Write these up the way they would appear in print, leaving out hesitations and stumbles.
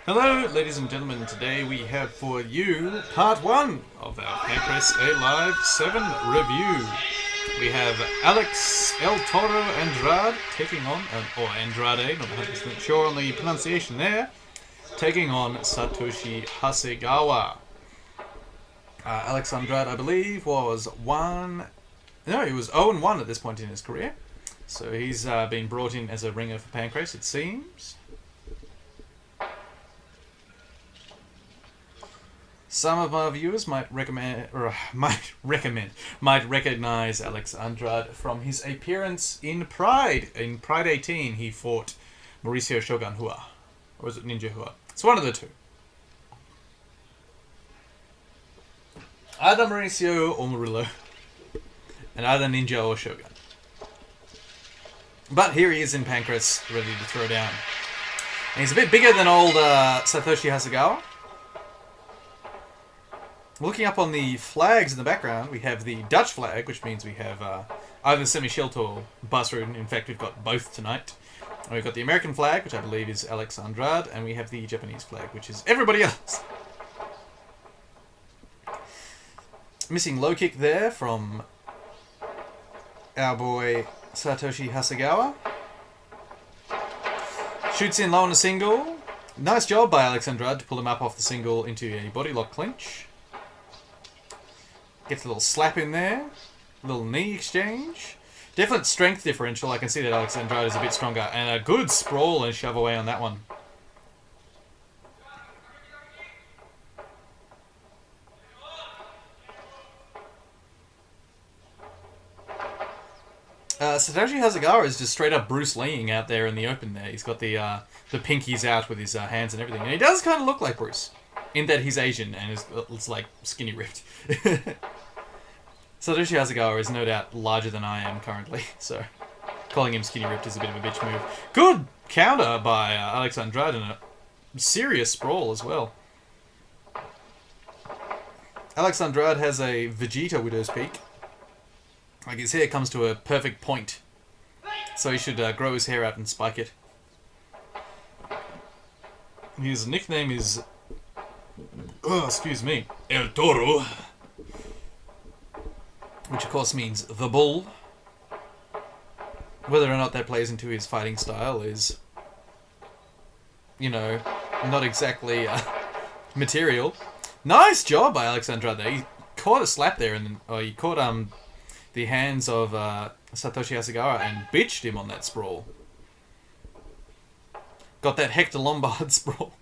Hello, ladies and gentlemen. Today we have for you part 1 of our Pancrase A Live 7 review. We have Alex El Toro Andrade taking on, or Andrade, not 100% sure on the pronunciation there, taking on Satoshi Hasegawa. Alex Andrade, I believe, was he was 0-1 at this point in his career. So he's been brought in as a ringer for Pancrase, it seems. Some of our viewers might recognize Alex Andrade from his appearance in Pride. In Pride 18, he fought Mauricio Shogun Hua. Or was it Ninja Hua? It's one of the two. Either Mauricio or Murillo. And either Ninja or Shogun. But here he is in Pancrase, ready to throw down. And he's a bit bigger than old Satoshi Hasegawa. Looking up on the flags in the background, we have the Dutch flag, which means we have either semi-shield or Basroon. In fact, we've got both tonight. And we've got the American flag, which I believe is Alex Andrade, and we have the Japanese flag, which is everybody else. Missing low kick there from our boy Satoshi Hasegawa. Shoots in low on a single. Nice job by Alex Andrade to pull him up off the single into a body lock clinch. Gets a little slap in there. A little knee exchange. Definite strength differential. I can see that Alex Andrade is a bit stronger. And a good sprawl and shove away on that one. Satoshi Hasegawa is just straight up Bruce Leeing out there in the open there. He's got the pinkies out with his hands and everything. And he does kind of look like Bruce. In that he's Asian and is like skinny ripped. Satoshi Hasegawa is no doubt larger than I am currently, so calling him skinny ripped is a bit of a bitch move. Good counter by Alex Andrade and a serious sprawl as well. Alex Andrade has a Vegeta Widow's Peak. Like his hair comes to a perfect point, so he should grow his hair out and spike it. His nickname is El Toro, which of course means the bull. Whether or not that plays into his fighting style is, not exactly material. Nice job by Alex Andrade there. He caught a slap there, and he caught the hands of Satoshi Hasegawa and bitched him on that sprawl. Got that Hector Lombard sprawl.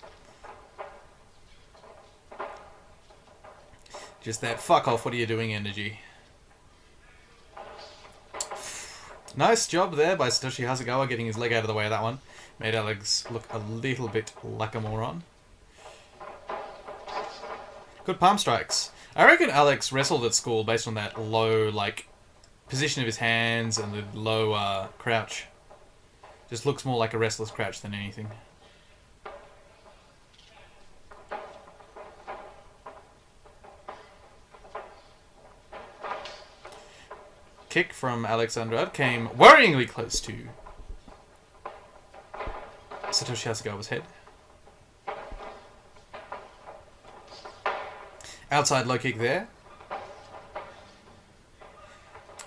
Just that fuck off, what are you doing energy. Nice job there by Satoshi Hasegawa getting his leg out of the way of that one. Made Alex look a little bit like a moron. Good palm strikes. I reckon Alex wrestled at school based on that low, position of his hands and the low crouch. Just looks more like a wrestler's crouch than anything. Kick from Alex Andrade came worryingly close to Satoshi Hasegawa's head. Outside low kick there.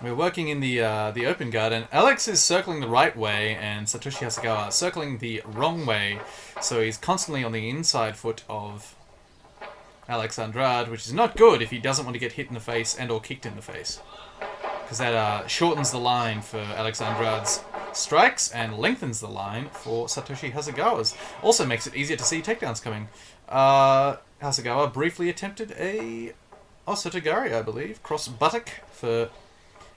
We're working in the open guard, and Alex is circling the right way, and Satoshi Hasegawa circling the wrong way. So he's constantly on the inside foot of Alex Andrade, which is not good if he doesn't want to get hit in the face and or kicked in the face. Because that shortens the line for Alex Andrade's strikes and lengthens the line for Satoshi Hasegawa's. Also makes it easier to see takedowns coming. Hasegawa briefly attempted a Osotogari, I believe. Cross buttock for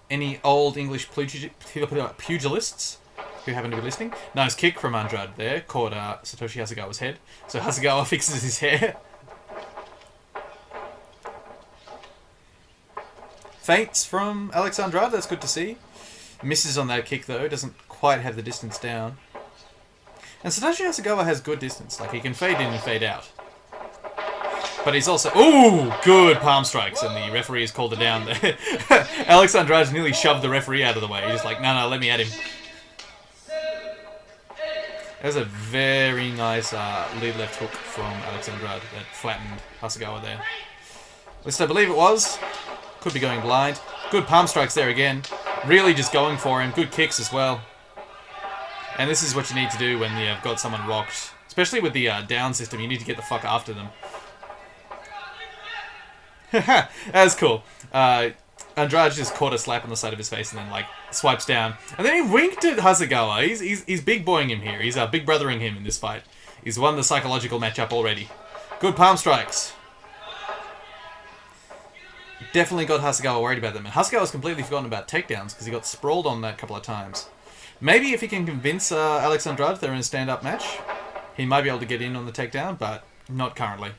any old English pugilists who happen to be listening. Nice kick from Andrade there. Caught Satoshi Hasegawa's head. So Hasegawa fixes his hair. Feints from Alex Andrade, that's good to see. Misses on that kick though, doesn't quite have the distance down. And Satoshi Hasegawa has good distance, he can fade in and fade out. But he's also... Ooh! Good palm strikes, and the referee has called it down there. Alex Andrade nearly shoved the referee out of the way. He's just like, no, let me at him. There's a very nice lead left hook from Alex Andrade that flattened Hasegawa there. At least I believe it was. Could be going blind. Good palm strikes there again. Really just going for him. Good kicks as well. And this is what you need to do when you've got someone rocked. Especially with the down system, you need to get the fuck after them. That's cool. Andrade just caught a slap on the side of his face and then, like, swipes down. And then he winked at Hasegawa. He's big boying him here. He's big brothering him in this fight. He's won the psychological matchup already. Good palm strikes. Definitely got Hasegawa worried about them. And Hasegawa's completely forgotten about takedowns because he got sprawled on that couple of times. Maybe if he can convince Alex Andrade they're in a stand-up match, he might be able to get in on the takedown, but not currently.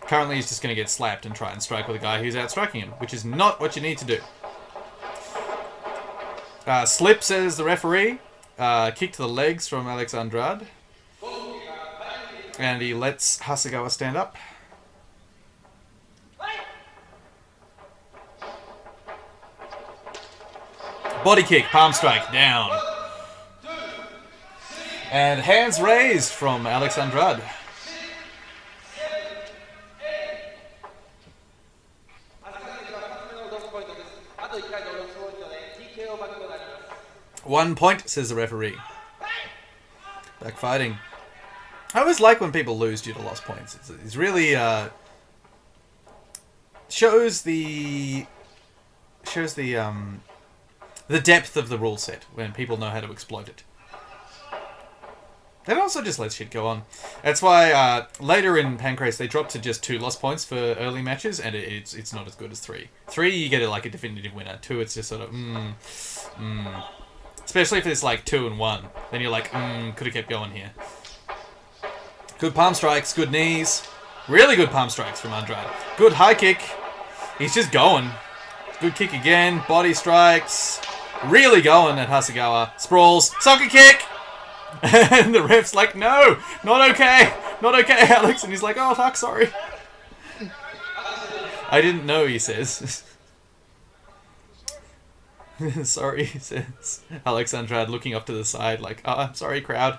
Currently, he's just going to get slapped and try and strike with a guy who's outstriking him, which is not what you need to do. Slip, says the referee. Kick to the legs from Alex Andrade. And he lets Hasegawa stand up. Body kick, palm strike, down. And hands raised from Alex Andrade. One point, says the referee. Back fighting. I always like when people lose due to lost points. It's really shows the depth of the rule set when people know how to exploit it. It also just lets shit go on. That's why later in Pancrase they dropped to just 2 lost points for early matches, and it's not as good as 3. 3 you get like a definitive winner. 2 it's just sort of Especially if it's like 2 and 1, then you're like could have kept going here. Good palm strikes, good knees, really good palm strikes from Andrade. Good high kick. He's just going. Good kick again. Body strikes. Really going at Hasegawa. Sprawls. Soccer kick! And the ref's like, no! Not okay! Not okay, Alex! And he's like, oh, fuck, sorry. I didn't know, he says. Sorry, he says. Alex Andrade looking up to the side like, oh, I'm sorry, crowd.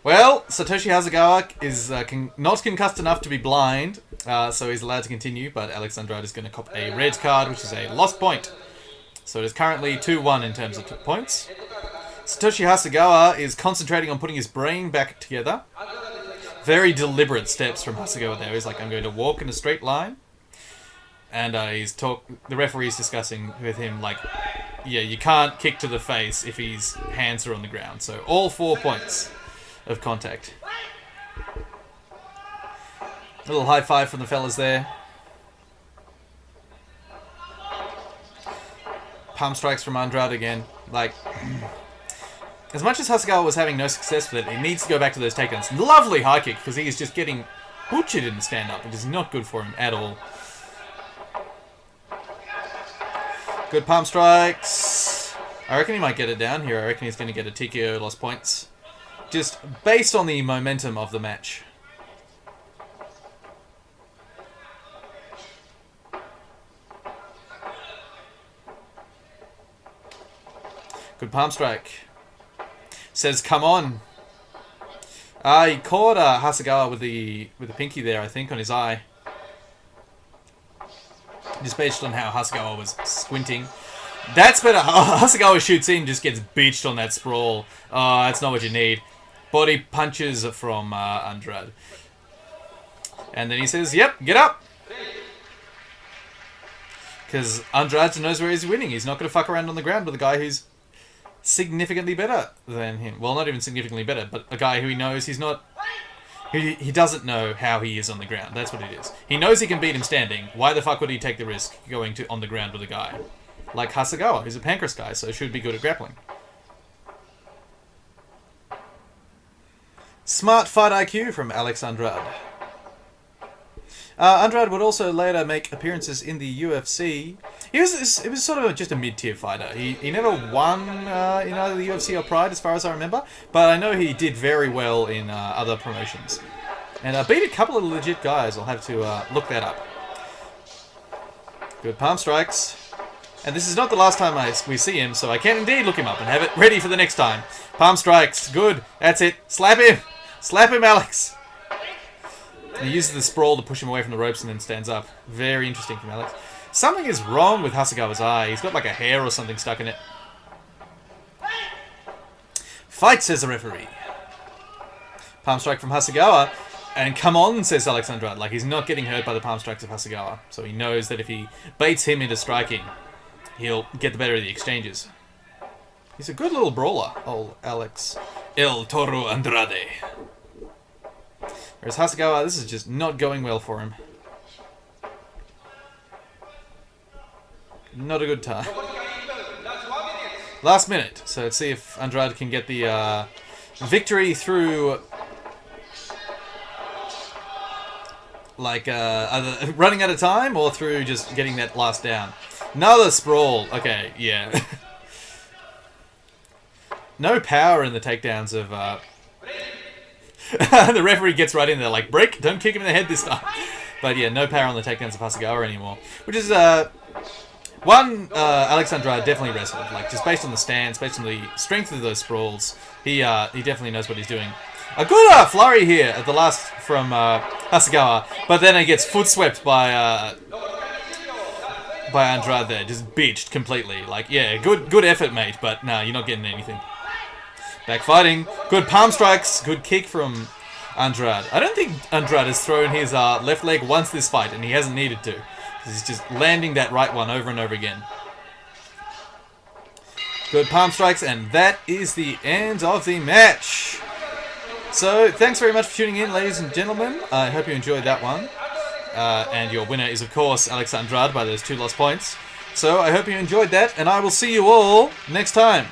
Well, Satoshi Hasegawa is not concussed enough to be blind, so he's allowed to continue, but Alex Andrade is going to cop a red card, which is a lost point. So it is currently 2-1 in terms of points. Satoshi Hasegawa is concentrating on putting his brain back together. Very deliberate steps from Hasegawa there. He's like, I'm going to walk in a straight line. And the referee's discussing with him, like, yeah, you can't kick to the face if his hands are on the ground. So all 4 points of contact. A little high five from the fellas there. Palm strikes from Andrade again. Like, as much as Hasegawa was having no success with it, he needs to go back to those takedowns. Lovely high kick, because he is just getting butchered in the stand-up, which is not good for him at all. Good palm strikes. I reckon he might get it down here. I reckon he's going to get a TKO, lost points. Just based on the momentum of the match. Good palm strike. Says, come on. He caught Hasegawa with the pinky there, I think, on his eye. Just based on how Hasegawa was squinting. That's better. Hasegawa shoots in, just gets beached on that sprawl. Oh, that's not what you need. Body punches from Andrade. And then he says, yep, get up. Because Andrade knows where he's winning. He's not going to fuck around on the ground with a guy who's significantly better than him. Well, not even significantly better, but a guy who he knows he's not... He doesn't know how he is on the ground. That's what it is. He knows he can beat him standing. Why the fuck would he take the risk going to on the ground with a guy like Hasegawa, who's a Pancrase guy, so should be good at grappling? Smart fight IQ from Alex Andrade. Andrade would also later make appearances in the UFC. It was sort of just a mid-tier fighter. He never won in either the UFC or Pride, as far as I remember. But I know he did very well in other promotions. And beat a couple of legit guys. I'll have to look that up. Good palm strikes. And this is not the last time we see him, so I can indeed look him up and have it ready for the next time. Palm strikes. Good. That's it. Slap him. Slap him, Alex. And he uses the sprawl to push him away from the ropes and then stands up. Very interesting from Alex. Something is wrong with Hasegawa's eye. He's got like a hair or something stuck in it. Fight, says the referee. Palm strike from Hasegawa. And come on, says Alex Andrade. Like, he's not getting hurt by the palm strikes of Hasegawa. So he knows that if he baits him into striking, he'll get the better of the exchanges. He's a good little brawler, old Alex El Toro Andrade. Whereas Hasegawa, this is just not going well for him. Not a good time. Last minute. So let's see if Andrade can get the victory through... like, either running out of time or through just getting that last down. Another sprawl. Okay, yeah. No power in the takedowns of... the referee gets right in there like, break, don't kick him in the head this time. But yeah, no power on the takedowns of Hasegawa anymore. Which is, one, Alex Andrade definitely wrestled. Like, just based on the stance, based on the strength of those sprawls, he definitely knows what he's doing. A good flurry here at the last from Hasegawa, but then he gets foot swept by Andrade there, just beached completely. Like, yeah, good effort, mate, but no, you're not getting anything. Back fighting, good palm strikes, good kick from Andrade. I don't think Andrade has thrown his left leg once this fight, and he hasn't needed to. He's just landing that right one over and over again. Good palm strikes, and that is the end of the match. So, thanks very much for tuning in, ladies and gentlemen. I hope you enjoyed that one. And your winner is, of course, Alex Andrade by those 2 lost points. So, I hope you enjoyed that, and I will see you all next time.